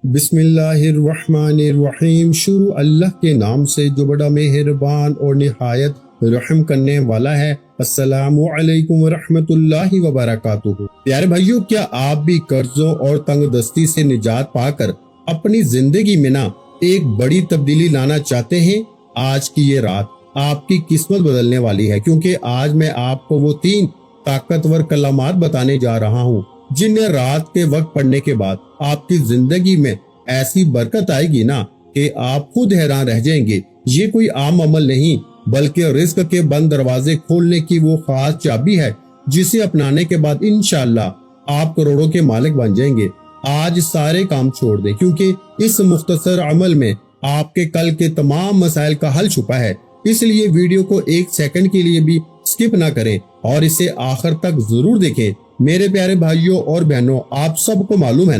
بسم اللہ الرحمن الرحیم۔ شروع اللہ کے نام سے جو بڑا مہربان اور نہایت رحم کرنے والا ہے۔ السلام علیکم ورحمۃ اللہ وبرکاتہ۔ پیارے بھائیو، کیا آپ بھی قرضوں اور تنگ دستی سے نجات پا کر اپنی زندگی میں ایک بڑی تبدیلی لانا چاہتے ہیں؟ آج کی یہ رات آپ کی قسمت بدلنے والی ہے، کیونکہ آج میں آپ کو وہ 3 طاقتور کلمات بتانے جا رہا ہوں جنہیں رات کے وقت پڑھنے کے بعد آپ کی زندگی میں ایسی برکت آئے گی کہ آپ خود حیران رہ جائیں گے۔ یہ کوئی عام عمل نہیں، بلکہ رزق کے بند دروازے کھولنے کی وہ خاص چابی ہے جسے اپنانے کے بعد انشاءاللہ آپ کروڑوں کے مالک بن جائیں گے۔ آج سارے کام چھوڑ دیں، کیونکہ اس مختصر عمل میں آپ کے کل کے تمام مسائل کا حل چھپا ہے۔ اس لیے ویڈیو کو 1 سیکنڈ کے لیے بھی سکپ نہ کریں اور اسے آخر تک ضرور دیکھیں۔ میرے پیارے بھائیوں اور بہنوں، آپ سب کو معلوم ہے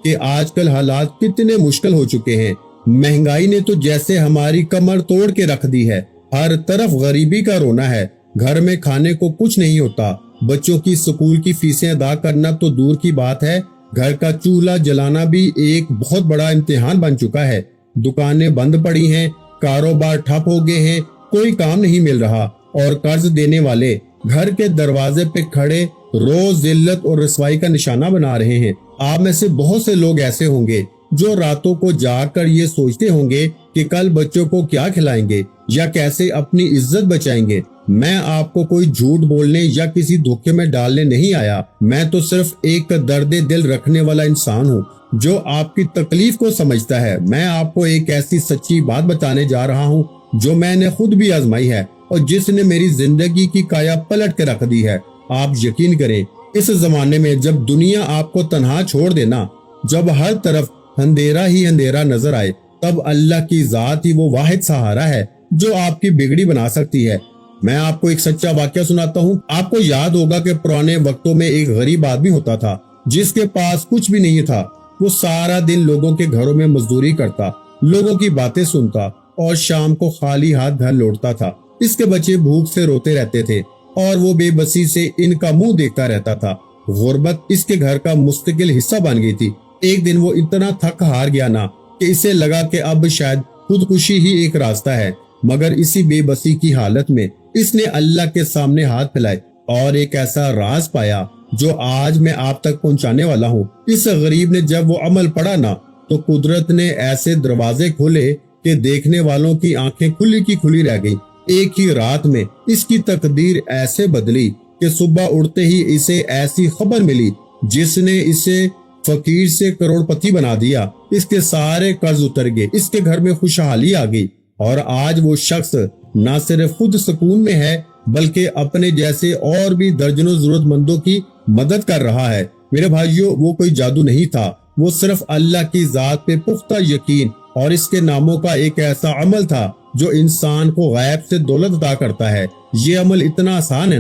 کہ آج کل حالات کتنے مشکل ہو چکے ہیں۔ مہنگائی نے تو جیسے ہماری کمر توڑ کے رکھ دی ہے، ہر طرف غریبی کا رونا ہے، گھر میں کھانے کو کچھ نہیں ہوتا، بچوں کی سکول کی فیسیں ادا کرنا تو دور کی بات ہے، گھر کا چولہا جلانا بھی ایک بہت بڑا امتحان بن چکا ہے، دکانیں بند پڑی ہیں، کاروبار ٹھپ ہو گئے ہیں، کوئی کام نہیں مل رہا، اور قرض دینے والے گھر کے دروازے پہ کھڑے روز ذلت اور رسوائی کا نشانہ بنا رہے ہیں۔ آپ میں سے بہت سے لوگ ایسے ہوں گے جو راتوں کو جاگ کر یہ سوچتے ہوں گے کہ کل بچوں کو کیا کھلائیں گے یا کیسے اپنی عزت بچائیں گے۔ میں آپ کو کوئی جھوٹ بولنے یا کسی دھوکے میں ڈالنے نہیں آیا، میں تو صرف ایک درد دل رکھنے والا انسان ہوں جو آپ کی تکلیف کو سمجھتا ہے۔ میں آپ کو ایک ایسی سچی بات بتانے جا رہا ہوں جو میں نے خود بھی آزمائی ہے اور جس نے میری زندگی کی کایا پلٹ کے رکھ دی ہے۔ آپ یقین کریں، اس زمانے میں جب دنیا آپ کو تنہا چھوڑ دینا، جب ہر طرف اندھیرا ہی اندھیرا نظر آئے، تب اللہ کی ذات ہی وہ واحد سہارا ہے جو آپ کی بگڑی بنا سکتی ہے۔ میں آپ کو ایک سچا واقعہ سناتا ہوں۔ آپ کو یاد ہوگا کہ پرانے وقتوں میں ایک غریب آدمی ہوتا تھا جس کے پاس کچھ بھی نہیں تھا۔ وہ سارا دن لوگوں کے گھروں میں مزدوری کرتا، لوگوں کی باتیں سنتا اور شام کو خالی ہاتھ گھر لوٹتا تھا۔ اس کے بچے بھوک سے روتے رہتے تھے اور وہ بے بسی سے ان کا منہ دیکھتا رہتا تھا۔ غربت اس کے گھر کا مستقل حصہ بن گئی تھی۔ ایک دن وہ اتنا تھک ہار گیا کہ اسے لگا کہ اب شاید خودکشی ہی ایک راستہ ہے، مگر اسی بے بسی کی حالت میں اس نے اللہ کے سامنے ہاتھ پھیلائے اور ایک ایسا راز پایا جو آج میں آپ تک پہنچانے والا ہوں۔ اس غریب نے جب وہ عمل پڑھا تو قدرت نے ایسے دروازے کھولے کہ دیکھنے والوں کی آنکھیں کھلی کی کھلی رہ گئی۔ ایک ہی رات میں اس کی تقدیر ایسے بدلی کہ صبح اٹھتے ہی اسے ایسی خبر ملی جس نے اسے فقیر سے کروڑ پتی بنا دیا۔ اس کے سارے قرض اتر گئے، اس کے گھر میں خوشحالی آ گئی اور آج وہ شخص نہ صرف خود سکون میں ہے بلکہ اپنے جیسے اور بھی درجنوں ضرورت مندوں کی مدد کر رہا ہے۔ میرے بھائیوں، وہ کوئی جادو نہیں تھا، وہ صرف اللہ کی ذات پہ پختہ یقین اور اس کے ناموں کا ایک ایسا عمل تھا جو انسان کو غیب سے دولت عطا کرتا ہے۔ یہ عمل اتنا آسان ہے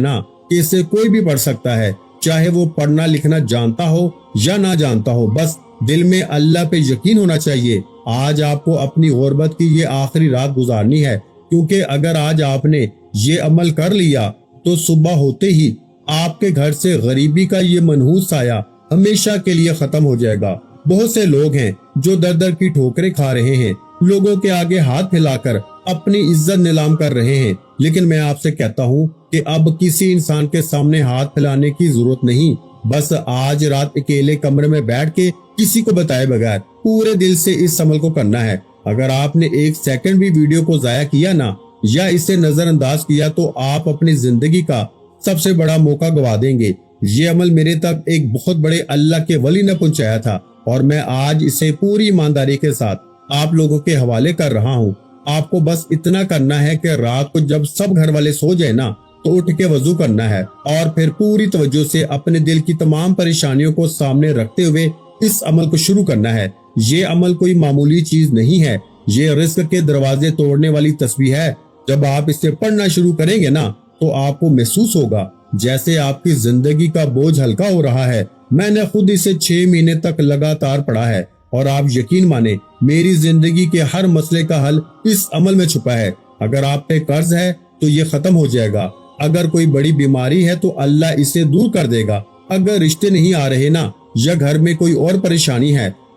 کہ اسے کوئی بھی پڑھ سکتا ہے، چاہے وہ پڑھنا لکھنا جانتا ہو یا نہ جانتا ہو، بس دل میں اللہ پہ یقین ہونا چاہیے۔ آج آپ کو اپنی غربت کی یہ آخری رات گزارنی ہے، کیونکہ اگر آج آپ نے یہ عمل کر لیا تو صبح ہوتے ہی آپ کے گھر سے غریبی کا یہ منحوس سایہ ہمیشہ کے لیے ختم ہو جائے گا۔ بہت سے لوگ ہیں جو در در کی ٹھوکریں کھا رہے ہیں، لوگوں کے آگے ہاتھ پھیلا کر اپنی عزت نیلام کر رہے ہیں، لیکن میں آپ سے کہتا ہوں کہ اب کسی انسان کے سامنے ہاتھ پھیلانے کی ضرورت نہیں۔ بس آج رات اکیلے کمرے میں بیٹھ کے کسی کو بتائے بغیر پورے دل سے اس عمل کو کرنا ہے۔ اگر آپ نے 1 سیکنڈ بھی ویڈیو کو ضائع کیا یا اسے نظر انداز کیا تو آپ اپنی زندگی کا سب سے بڑا موقع گوا دیں گے۔ یہ عمل میرے تک ایک بہت بڑے اللہ کے ولی نے پہنچایا تھا اور میں آج اسے پوری ایمانداری کے ساتھ آپ لوگوں کے حوالے کر رہا ہوں۔ آپ کو بس اتنا کرنا ہے کہ رات کو جب سب گھر والے سو جائیں تو اٹھ کے وضو کرنا ہے اور پھر پوری توجہ سے اپنے دل کی تمام پریشانیوں کو سامنے رکھتے ہوئے اس عمل کو شروع کرنا ہے۔ یہ عمل کوئی معمولی چیز نہیں ہے، یہ رزق کے دروازے توڑنے والی تسبیح ہے۔ جب آپ اسے پڑھنا شروع کریں گے تو آپ کو محسوس ہوگا جیسے آپ کی زندگی کا بوجھ ہلکا ہو رہا ہے۔ میں نے خود اسے 6 مہینے تک لگاتار پڑھا ہے اور آپ یقین مانیں، میری زندگی کے ہر مسئلے کا حل اس عمل میں چھپا ہے۔ اگر آپ پہ قرض ہے تو یہ ختم ہو جائے گا، اگر کوئی بڑی بیماری ہے تو اللہ اسے دور کر دے گا، اگر رشتے نہیں آ رہے یا گھر میں کوئی اور پریشانی ہے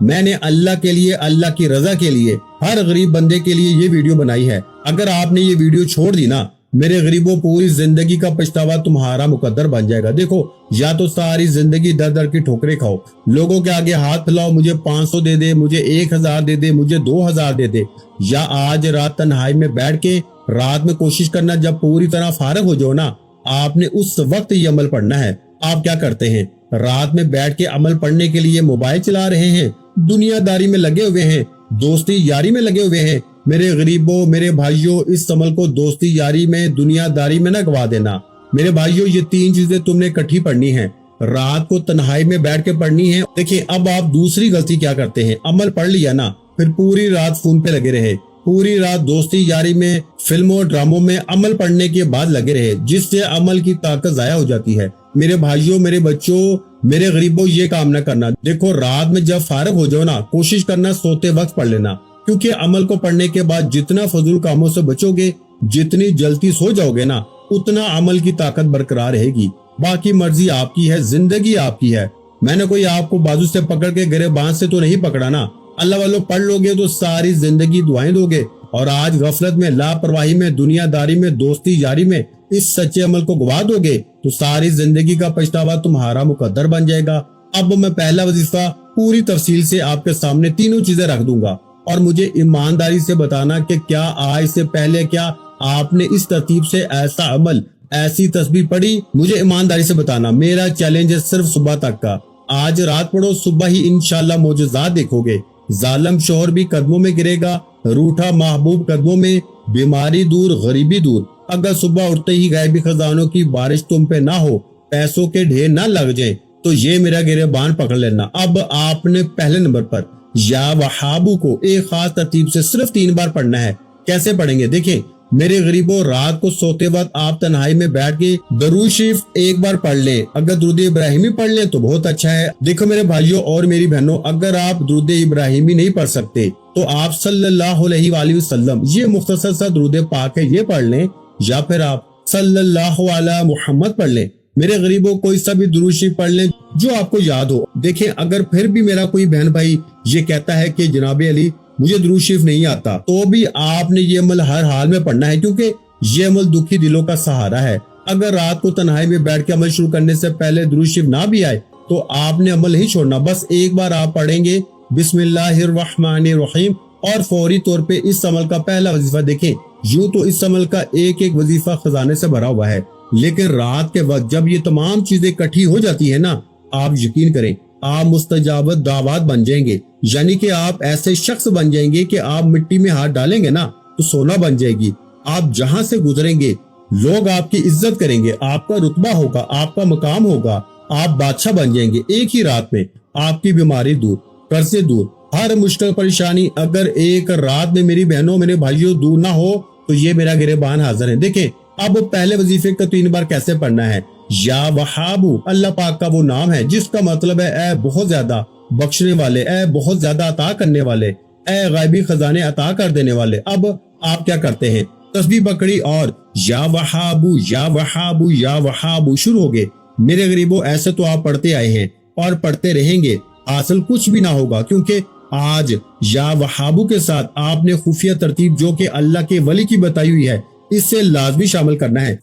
میں نے اللہ کے لیے, اللہ کی رضا کے لیے, ہر غریب بندے کے لیے یہ ویڈیو بنائی ہے. اگر آپ نے یہ ویڈیو چھوڑ دی نا میرے غریبوں, پوری زندگی کا پچھتاوا تمہارا مقدر بن جائے گا. دیکھو, یا تو ساری زندگی در در کی ٹھوکریں کھاؤ, لوگوں کے آگے ہاتھ پھیلاؤ, مجھے 500 دے دے, مجھے 1000 دے دے, مجھے 2000 دے دے, یا آج رات تنہائی میں بیٹھ کے رات میں کوشش کرنا جب پوری طرح فارغ ہو جاؤ نا, آپ نے اس وقت یہ عمل پڑھنا ہے. آپ کیا کرتے ہیں, رات میں بیٹھ کے عمل پڑھنے کے لیے موبائل چلا رہے ہیں, دنیا داری میں لگے ہوئے ہیں, دوستی یاری میں لگے ہوئے ہیں. میرے غریبوں, میرے بھائیوں, اس عمل کو دوستی یاری میں, دنیا داری میں نہ گوا دینا. میرے بھائیوں, یہ 3 چیزیں تم نے اکٹھی پڑھنی ہیں, رات کو تنہائی میں بیٹھ کے پڑھنی ہے. دیکھیں, اب آپ دوسری غلطی کیا کرتے ہیں, عمل پڑھ لیا نا, پھر پوری رات فون پہ لگے رہے, پوری رات دوستی یاری میں, فلموں ڈراموں میں عمل پڑھنے کے بعد لگے رہے, جس سے عمل کی طاقت ضائع ہو جاتی ہے. میرے بھائیوں, میرے بچوں, میرے غریبوں, یہ کام نہ کرنا. دیکھو, رات میں جب فارغ ہو جاؤ نا, کوشش کرنا سوتے وقت پڑھ لینا, کیونکہ عمل کو پڑھنے کے بعد جتنا فضول کاموں سے بچو گے, جتنی جلدی سو جاؤ گے نا, اتنا عمل کی طاقت برقرار رہے گی. باقی مرضی آپ کی ہے, زندگی آپ کی ہے. میں نے کوئی آپ کو بازو سے پکڑ کے گریباں سے تو نہیں پکڑا نا. اللہ والوں, پڑھ لو گے تو ساری زندگی دعائیں دو گے, اور آج غفلت میں, لاپرواہی میں, دنیا داری میں, دوستی یاری میں اس سچے عمل کو گوا دو گے تو ساری زندگی کا پچھتاوا تمہارا مقدر بن جائے گا. اب میں پہلا وظیفہ پوری تفصیل سے آپ کے سامنے تینوں چیزیں رکھ دوں گا, اور مجھے ایمانداری سے بتانا کہ کیا آج سے پہلے کیا آپ نے اس ترتیب سے ایسا عمل, ایسی تسبیح پڑھی. مجھے ایمانداری سے بتانا. میرا چیلنج ہے صرف صبح تک کا. آج رات پڑھو, صبح ہی انشاءاللہ معجزات دیکھو گے. ظالم شوہر بھی قدموں میں گرے گا, روٹھا محبوب قدموں میں, بیماری دور, غریبی دور. اگر صبح اٹھتے ہی غیبی خزانوں کی بارش تم پہ نہ ہو, پیسوں کے ڈھیر نہ لگ جائیں, تو یہ میرا گریبان پکڑ لینا. اب آپ نے پہلے نمبر پر یا وہابو کو ایک خاص ترتیب سے صرف 3 بار پڑھنا ہے. کیسے پڑھیں گے, دیکھیں میرے غریبوں, رات کو سوتے وقت آپ تنہائی میں بیٹھ کے درود شریف ایک بار پڑھ لیں. اگر درود ابراہیمی پڑھ لیں تو بہت اچھا ہے. دیکھو میرے بھائیوں اور میری بہنوں, اگر آپ درود ابراہیمی نہیں پڑھ سکتے تو آپ صلی اللہ علیہ وآلہ وسلم, یہ مختصر سا درود پاک ہے, یہ پڑھ لیں, یا پھر آپ صلی اللہ علی محمد پڑھ لیں. میرے غریبوں, کوئی سا بھی درود شریف پڑھ لیں جو آپ کو یاد ہو. دیکھیں, اگر پھر بھی میرا کوئی بہن بھائی یہ کہتا ہے کہ جناب علی مجھے درود شریف نہیں آتا, تو بھی آپ نے یہ عمل ہر حال میں پڑھنا ہے, کیونکہ یہ عمل دکھی دلوں کا سہارا ہے. اگر رات کو تنہائی میں بیٹھ کے عمل شروع کرنے سے پہلے درود شریف نہ بھی آئے تو آپ نے عمل نہیں چھوڑنا. بس ایک بار آپ پڑھیں گے بسم اللہ الرحمن الرحیم, اور فوری طور پہ اس عمل کا پہلا وظیفہ. دیکھیں, یوں تو اس عمل کا ایک ایک وظیفہ خزانے سے بھرا ہوا ہے, لیکن رات کے وقت جب یہ تمام چیزیں اکٹھی ہو جاتی ہیں نا, آپ یقین کریں آپ مستجابت دعوات بن جائیں گے. یعنی کہ آپ ایسے شخص بن جائیں گے کہ آپ مٹی میں ہاتھ ڈالیں گے نا تو سونا بن جائے گی. آپ جہاں سے گزریں گے لوگ آپ کی عزت کریں گے, آپ کا رتبہ ہوگا, آپ کا مقام ہوگا, آپ بادشاہ بن جائیں گے. ایک ہی رات میں آپ کی بیماری دور, قرضے دور, ہر مشکل پریشانی اگر ایک رات میں میری بہنوں, میرے بھائیوں دور نہ ہو تو یہ میرا گریبان حاضر ہے. دیکھیں, اب پہلے وظیفے کا 3 بار کیسے پڑھنا ہے. یا وہابو, اللہ پاک کا وہ نام ہے جس کا مطلب ہے اے بہت زیادہ بخشنے والے, اے بہت زیادہ عطا کرنے والے, اے غیبی خزانے عطا کر دینے والے. اب آپ کیا کرتے ہیں, تسبیح پکڑی اور یا وہابو یا وہابو یا وہابو شروع ہو گئے. میرے غریبوں, ایسے تو آپ پڑھتے آئے ہیں اور پڑھتے رہیں گے, حاصل کچھ بھی نہ ہوگا, کیونکہ آج یا وہابو کے ساتھ آپ نے خفیہ ترتیب جو کہ اللہ کے ولی کی بتائی ہوئی ہے اس سے لازمی شامل کرنا ہے,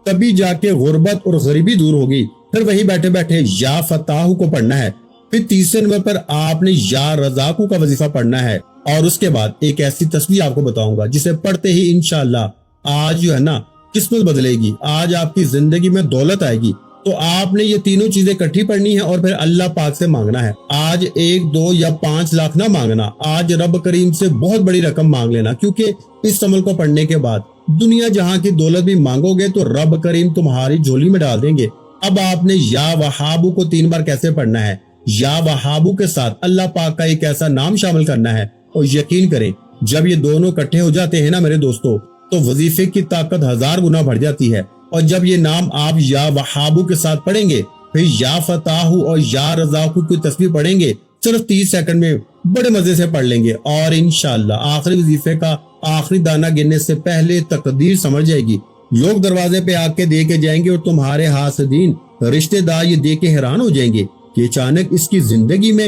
تبھی جا کے غربت اور غریبی دور ہوگی. پھر وہی بیٹھے بیٹھے یا فتاحو کو پڑھنا ہے. پھر تیسرے نمبر پر آپ نے یا رزاقو کا وظیفہ پڑھنا ہے, اور اس کے بعد ایک ایسی تسبیح آپ کو بتاؤں گا جسے پڑھتے ہی انشاءاللہ آج جو ہے نا قسمت بدلے گی, آج آپ کی زندگی میں دولت آئے گی. تو آپ نے یہ تینوں چیزیں اکٹھی پڑھنی ہے اور پھر اللہ پاک سے مانگنا ہے. آج 1 2 یا 5 لاکھ نہ مانگنا, آج رب کریم سے بہت بڑی رقم مانگ لینا, کیونکہ اس عمل کو پڑھنے کے بعد دنیا جہاں کی دولت بھی مانگو گے تو رب کریم تمہاری جھولی میں ڈال دیں گے. اب آپ نے یا وہابو کو 3 بار کیسے پڑھنا ہے, یا وہابو کے ساتھ اللہ پاک کا ایک ایسا نام شامل کرنا ہے, اور یقین کریں جب یہ دونوں اکٹھے ہو جاتے ہیں نا میرے دوستو, تو وظیفے کی طاقت 1000 گنا بڑھ جاتی ہے. اور جب یہ نام آپ یا وہابو کے ساتھ پڑھیں گے, پھر یا فتاحو اور یا رزاقو کی تسبیح پڑھیں گے, صرف 30 سیکنڈ میں بڑے مزے سے پڑھ لیں گے, اور انشاءاللہ آخری وظیفے کا آخری دانہ گننے سے پہلے تقدیر سمجھ جائے گی. لوگ دروازے پہ آ کے دے کے جائیں گے, اور تمہارے حاسدین رشتہ دار یہ دیکھ کے حیران ہو جائیں گے کہ اچانک اس کی زندگی میں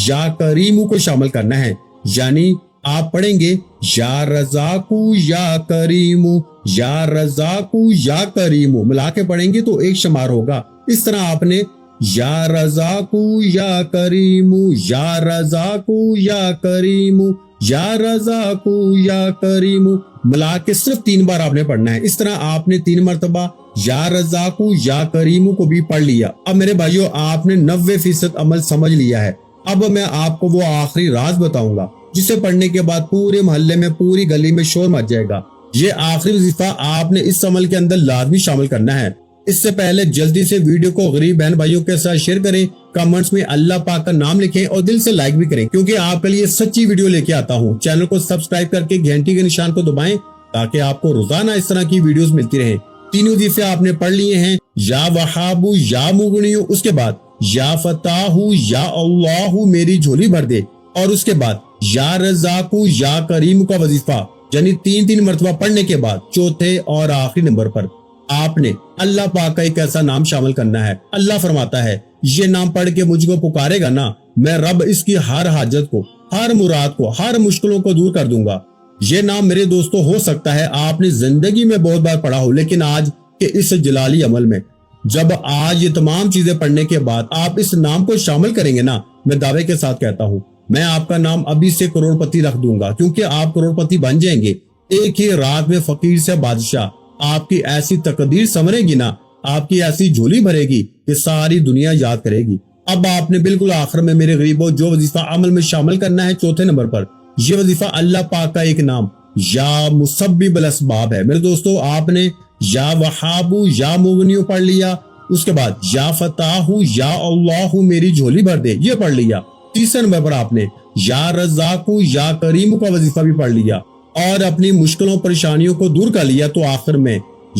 یا کریمو کو شامل کرنا ہے، یعنی آپ پڑھیں گے یا رزاقو یا کریمو، یا رزاقو یا کریمو، ملا کے پڑھیں گے تو ایک شمار ہوگا۔ اس طرح آپ نے یا رزاقو یا کریمو، یا رزاقو یا کریمو، یا رزاقو یا کریمو، ملا کے صرف 3 بار آپ نے پڑھنا ہے۔ اس طرح آپ نے 3 مرتبہ یا رزاقو یا کریمو کو بھی پڑھ لیا۔ اب میرے بھائیو، آپ نے 90% عمل سمجھ لیا ہے۔ اب میں آپ کو وہ آخری راز بتاؤں گا جسے پڑھنے کے بعد پورے محلے میں، پوری گلی میں شور مچ جائے گا۔ یہ آخری وظیفہ آپ نے اس عمل کے اندر لازمی شامل کرنا ہے۔ اس سے پہلے جلدی سے ویڈیو کو غریب بہن بھائیوں کے ساتھ شیئر کریں، کمنٹس میں اللہ پاک کا نام لکھیں اور دل سے لائک بھی کریں، کیونکہ آپ کے لیے سچی ویڈیو لے کے آتا ہوں۔ چینل کو سبسکرائب کر کے گھنٹی کے نشان کو دبائیں تاکہ آپ کو روزانہ اس طرح کی ویڈیوز ملتی رہیں۔ 3 وظیفے آپ نے پڑھ لیے ہیں، یا وہابو یا مغنیو، اس کے بعد یا فتاحو یا اللہ میری جھولی بھر دے، اور اس کے بعد یا رزاقو یا کریم کا وظیفہ، یعنی 3 مرتبہ پڑھنے کے بعد چوتھے اور آخری نمبر پر آپ نے اللہ پاک کا ایک ایسا نام شامل کرنا ہے۔ اللہ فرماتا ہے یہ نام پڑھ کے مجھ کو پکارے گا نا، میں رب اس کی ہر حاجت کو، ہر مراد کو، ہر مشکلوں کو دور کر دوں گا۔ یہ نام میرے دوستو ہو سکتا ہے آپ نے زندگی میں بہت بار پڑھا ہو، لیکن آج کے اس جلالی عمل میں جب آج یہ تمام چیزیں پڑھنے کے بعد آپ اس نام کو شامل کریں گے نا، میں دعوے کے ساتھ کہتا ہوں میں آپ کا نام ابھی سے کروڑ پتی رکھ دوں گا، کیونکہ آپ کروڑ پتی بن جائیں گے۔ ایک ہی رات میں فقیر سے بادشاہ، آپ کی ایسی تقدیر سنورے گی نا، آپ کی ایسی جھولی بھرے گی کہ ساری دنیا یاد کرے گی۔ اب آپ نے بالکل آخر میں میرے غریبوں جو وظیفہ عمل میں شامل کرنا ہے چوتھے نمبر پر، یہ وظیفہ اللہ پاک کا ایک نام یا مسبب الاسباب ہے۔ میرے دوستو، آپ نے یا وہابو یا مغنیو پڑھ لیا، اس کے بعد یا فتاحو یا اللہ میری جھولی بھر دے یہ پڑھ لیا، تیسرے نمبر پر آپ نے یا رزاقو یا کریم کا وظیفہ بھی پڑھ لیا اور اپنی مشکلوں پریشانیوں کو دور کر لیا، تو آخر میں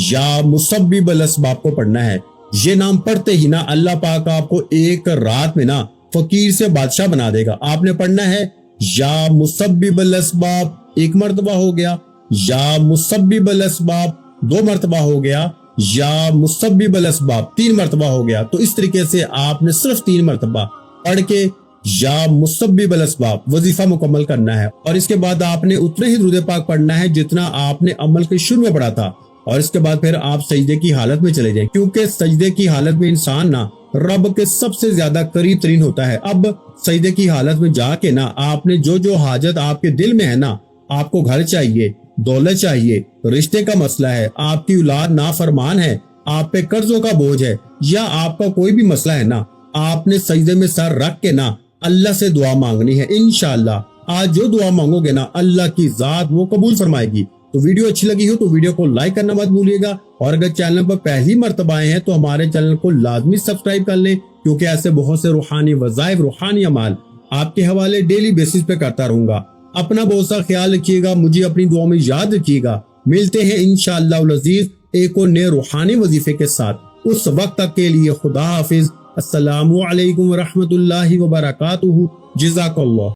یا مسبب الاسباب کو پڑھنا ہے۔ یہ نام پڑھتے ہی نا اللہ پاک آپ کو ایک رات میں نا فقیر سے بادشاہ بنا دے گا۔ آپ نے پڑھنا ہے یا مسبب الاسباب 1 مرتبہ ہو گیا، یا مسبب الاسباب 2 مرتبہ ہو گیا، یا مسبب الاسباب 3 مرتبہ ہو گیا۔ تو اس طریقے سے آپ نے صرف 3 مرتبہ پڑھ کے یا مسبب الاسباب وظیفہ مکمل کرنا ہے، اور اس کے بعد آپ نے اتنے ہی درود پاک پڑھنا ہے جتنا آپ نے عمل کے شروع میں پڑھا تھا، اور اس کے بعد پھر آپ سجدے کی حالت میں چلے جائیں، کیونکہ سجدے کی حالت میں انسان نا رب کے سب سے زیادہ قریب ترین ہوتا ہے۔ اب سجدے کی حالت میں جا کے نا آپ نے جو حاجت آپ کے دل میں ہے نا، آپ کو گھر چاہیے، دولت چاہیے، رشتے کا مسئلہ ہے، آپ کی اولاد نافرمان ہے، آپ پہ قرضوں کا بوجھ ہے، یا آپ کا کوئی بھی مسئلہ ہے نا، آپ نے سجدے میں سر رکھ کے نا اللہ سے دعا مانگنی ہے۔ انشاءاللہ آج جو دعا مانگو گے نا اللہ کی ذات وہ قبول فرمائے گی۔ تو ویڈیو اچھی لگی ہو تو ویڈیو کو لائک کرنا مت بھولیے گا، اور اگر چینل پر پہلی مرتبہ آئے ہیں تو ہمارے چینل کو لازمی سبسکرائب کر لیں، کیونکہ ایسے بہت سے روحانی وظائف، روحانی اعمال آپ کے حوالے ڈیلی بیسس پہ کرتا رہوں گا۔ اپنا بہت سا خیال رکھیے گا، مجھے اپنی دعاؤں میں یاد رکھیے گا۔ ملتے ہیں انشاءاللہ العزیز ایک اور نئے روحانی وظیفے کے ساتھ، اس وقت تک کے لیے خدا حافظ۔ السلام علیکم ورحمۃ اللہ وبرکاتہ۔ جزاک اللہ۔